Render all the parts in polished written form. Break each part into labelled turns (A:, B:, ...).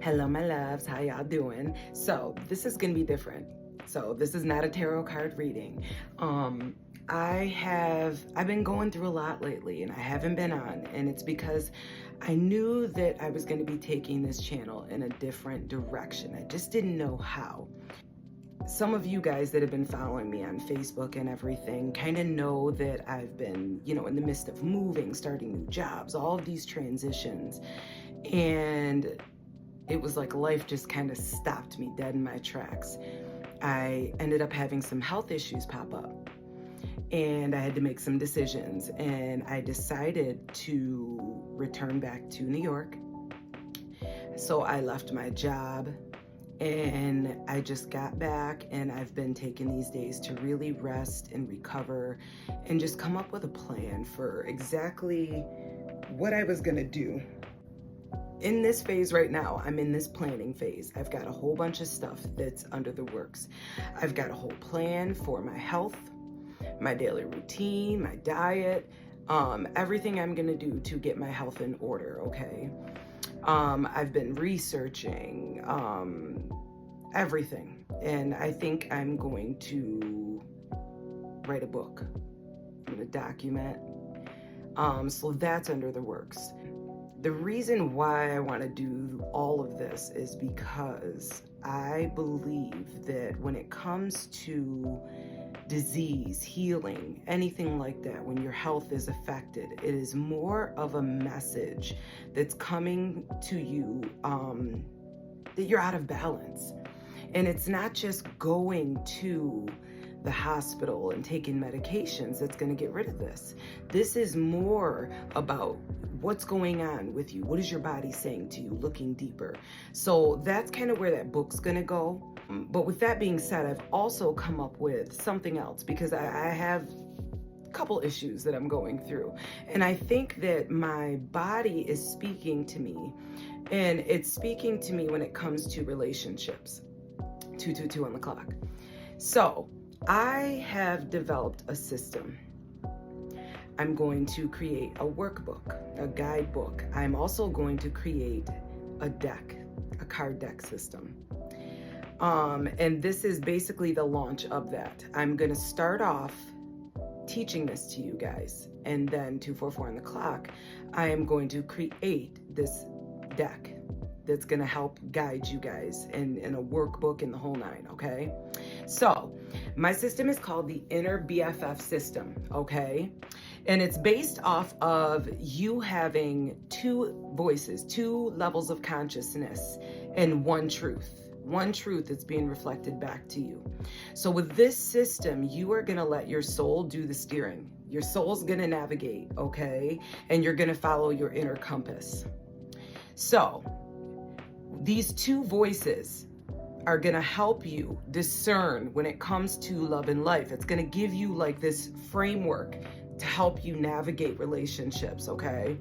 A: Hello, my loves. How y'all doing? So this is gonna be different. So this is not a tarot card reading. I've been going through a lot lately, and I haven't been on, and it's because I knew that I was going to be taking this channel in a different direction. I just didn't know how. Some of you guys that have been following me on Facebook and everything kind of know that I've been, in the midst of moving, starting new jobs, all of these transitions. And it was like life just kind of stopped me dead in my tracks. I ended up having some health issues pop up, and I had to make some decisions, and I decided to return back to New York. So I left my job, and I just got back, and I've been taking these days to really rest and recover and just come up with a plan for exactly what I was gonna do. In this phase right now, I'm in this planning phase. I've got a whole bunch of stuff that's under the works. I've got a whole plan for my health, my daily routine, my diet, everything I'm gonna do to get my health in order, okay? I've been researching everything, and I think I'm going to write a book. I'm gonna document, so that's under the works. The reason why I want to do all of this is because I believe that when it comes to disease, healing, anything like that, when your health is affected, it is more of a message that's coming to you that you're out of balance. And it's not just going to the hospital and taking medications that's going to get rid of this. This is more about what's going on with you. What is your body saying to you? Looking deeper. So that's kind of where that book's going to go. But with that being said, I've also come up with something else because I have a couple issues that I'm going through. And I think that my body is speaking to me, and it's speaking to me when it comes to relationships. 222 on the clock. So I have developed a system. I'm going to create a workbook, a guidebook. I'm also going to create a deck, a card deck system. And this is basically the launch of that. I'm going to start off teaching this to you guys, and then 244 on the clock, I am going to create this deck that's going to help guide you guys in a workbook in the whole nine, okay? So my system is called the Inner BFF System, okay? And it's based off of you having two voices, two levels of consciousness, and one truth that's being reflected back to you. So with this system, you are going to let your soul do the steering. Your soul's going to navigate, okay? And you're going to follow your inner compass. So these two voices are going to help you discern when it comes to love and life. It's going to give you like this framework to help you navigate relationships, okay?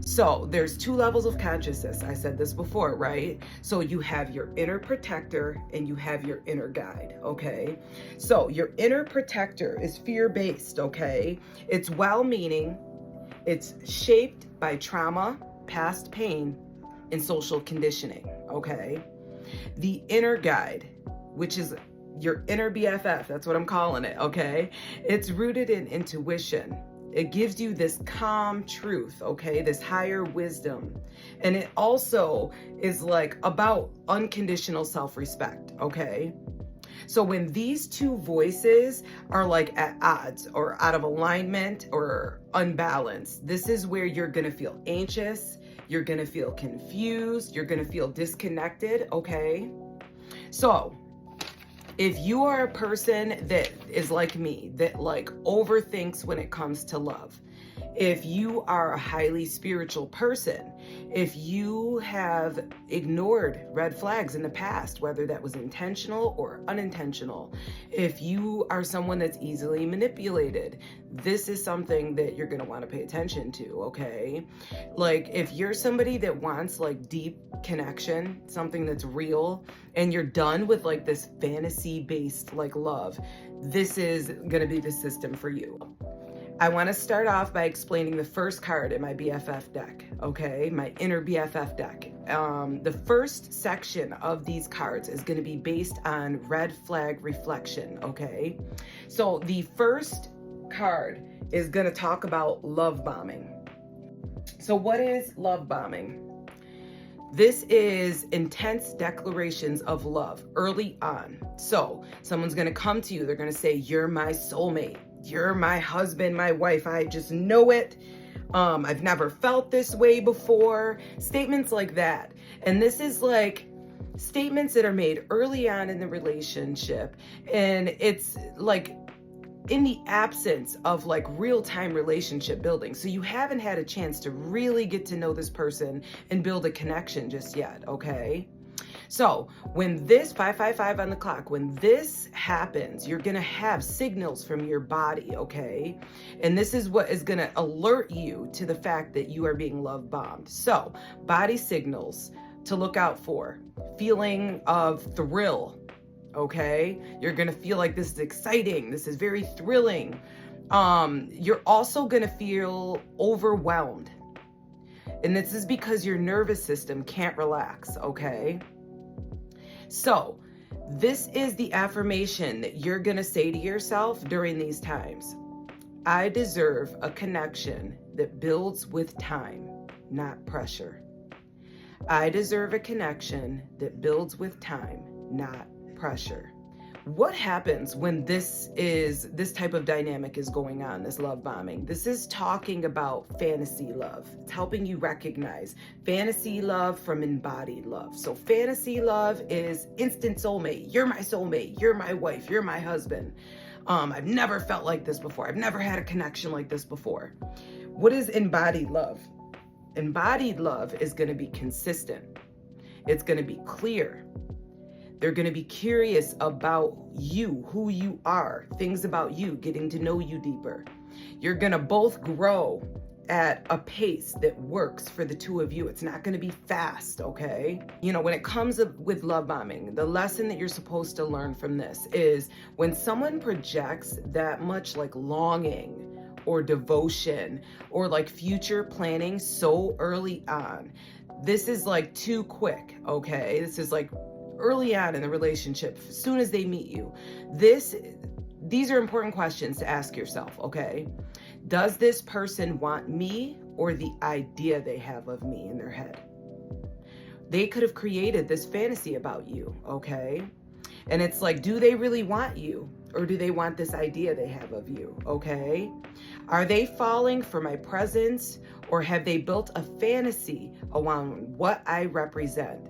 A: So there's two levels of consciousness. I said this before, right? So you have your inner protector and you have your inner guide, okay? So your inner protector is fear-based, okay? It's well-meaning. It's shaped by trauma, past pain, and social conditioning, okay? The inner guide, which is your inner BFF, that's what I'm calling it, okay? It's rooted in intuition. It gives you this calm truth, okay? This higher wisdom. And it also is like about unconditional self-respect, okay? So when these two voices are like at odds or out of alignment or unbalanced, this is where you're gonna feel anxious, you're gonna feel confused, you're gonna feel disconnected, okay? So if you are a person that is like me, that like overthinks when it comes to love, if you are a highly spiritual person, if you have ignored red flags in the past, whether that was intentional or unintentional, if you are someone that's easily manipulated, this is something that you're going to want to pay attention to, okay? Like if you're somebody that wants like deep connection, something that's real, and you're done with like this fantasy based like love, this is going to be the system for you. I want to start off by explaining the first card in my BFF deck, okay? My Inner BFF deck. The first section of these cards is going to be based on red flag reflection, okay? So the first card is going to talk about love bombing. So what is love bombing? This is intense declarations of love early on. So someone's going to come to you. They're going to say, you're my soulmate. You're my husband, my wife. I just know it. I've never felt this way before. Statements like that. And this is like statements that are made early on in the relationship. And it's like in the absence of like real-time relationship building. So you haven't had a chance to really get to know this person and build a connection just yet, okay? So when this 555 on the clock, when this happens, you're gonna have signals from your body, okay? And this is what is gonna alert you to the fact that you are being love bombed. So body signals to look out for: feeling of thrill, okay? You're gonna feel like this is exciting, this is very thrilling. You're also gonna feel overwhelmed. And this is because your nervous system can't relax, okay? So this is the affirmation that you're gonna say to yourself during these times. I deserve a connection that builds with time, not pressure. I deserve a connection that builds with time, not pressure. What happens when this type of dynamic is going on, this love bombing? This is talking about fantasy love. It's helping you recognize fantasy love from embodied love. So fantasy love is instant soulmate. You're my soulmate. You're my wife. You're my husband. I've never felt like this before. I've never had a connection like this before. What is embodied love? Embodied love is going to be consistent. It's going to be clear. They're going to be curious about you, who you are, things about you, getting to know you deeper. You're going to both grow at a pace that works for the two of you. It's not going to be fast, okay? You know, when it comes with love bombing, the lesson that you're supposed to learn from this is when someone projects that much like longing or devotion or like future planning so early on, this is like too quick, okay? This is like early on in the relationship, as soon as they meet you. These are important questions to ask yourself, okay? Does this person want me or the idea they have of me in their head? They could have created this fantasy about you, okay? And it's like, do they really want you or do they want this idea they have of you, okay? Are they falling for my presence or have they built a fantasy around what I represent?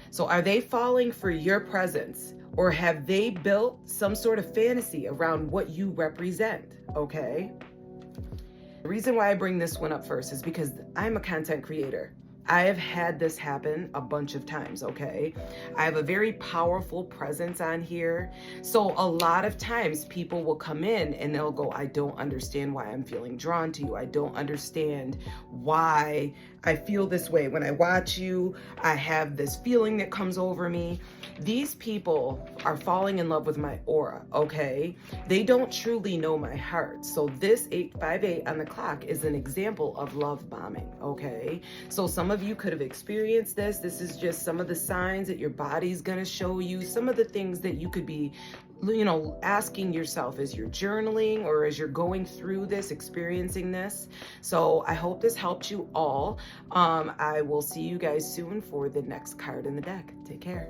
A: So are they falling for your presence or have they built some sort of fantasy around what you represent, okay? The reason why I bring this one up first is because I'm a content creator. I have had this happen a bunch of times, okay? I have a very powerful presence on here. So a lot of times people will come in and they'll go, I don't understand why I'm feeling drawn to you. I don't understand why I feel this way. When I watch you, I have this feeling that comes over me. These people are falling in love with my aura, okay? They don't truly know my heart. So this 858 on the clock is an example of love bombing, okay? So some of you could have experienced this. This is just some of the signs that your body's gonna show you, some of the things that you could be, you know, asking yourself as you're journaling or as you're going through this, experiencing this. So I hope this helped you all. I will see you guys soon for the next card in the deck. Take care.